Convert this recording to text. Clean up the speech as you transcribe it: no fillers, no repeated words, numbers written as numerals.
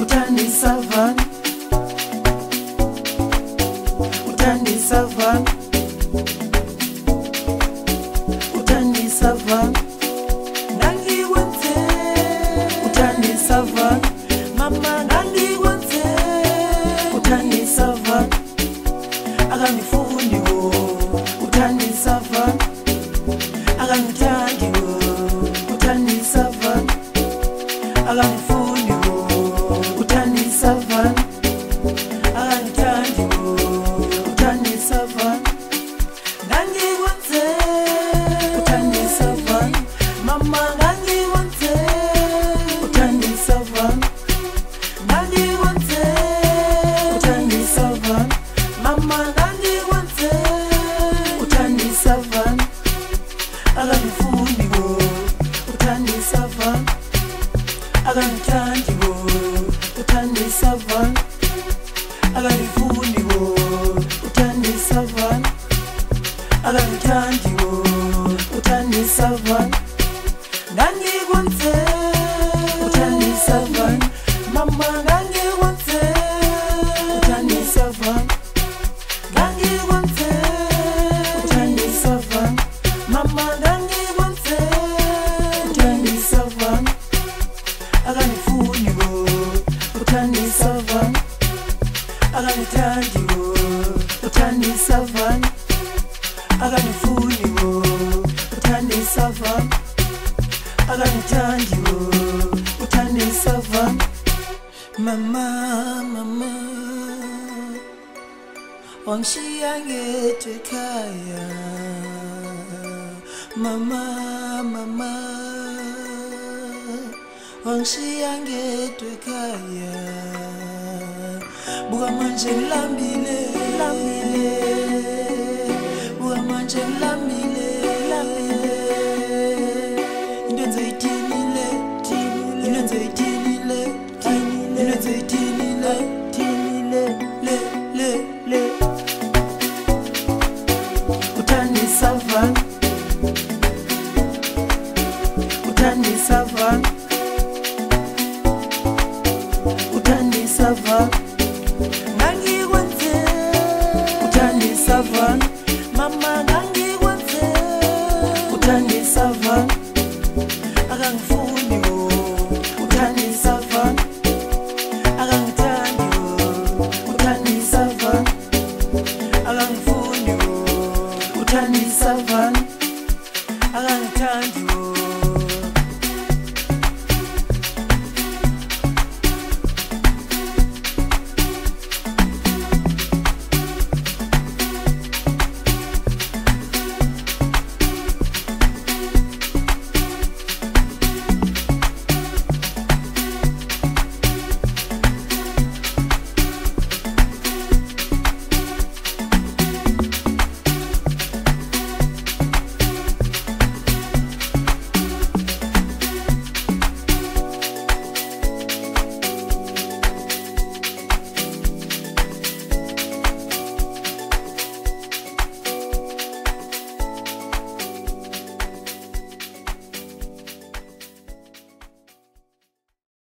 Utani savan, utani savan, utani savan. Nandi wante, utani savan. Mama nandi wante, utani savan. Agami fundi wo, utani savan. Agami tangi wo, utani savan. Agami fundi wo, utani savan. Agami tangi wo, utani savan. Nandi wante, utani savan. Mama nandi wante, utani savan. Nandi wante, utani savan. Mama nandi wante, utani savan. Agami fundi wo, utani savan. Agami tangi wo, utani savan. Agami fundi wo, utani savan. Agami tangi wo, utani savan. Nandi wante, utani savan. Mama nandi wante, utani savan. Nandi wante, utani savan. Mama nandi wante, utani savan. Agami fundi wo, utani savan. Agami tangi wo, utani savan. Agami fundi wo, utani savan. Agami tangi wo, utani savan. Mama, mama, wangshiyange twekaya. Mama, mama, wangshiyange twekaya. Buga manje lambile, lambile. Buga manje lambile, lambile. Indonze itinile, tinile. Indonze itinile, tinile. Indonze itinile, tinile. Le, le, le. Utani savan, utani savan, utani savan.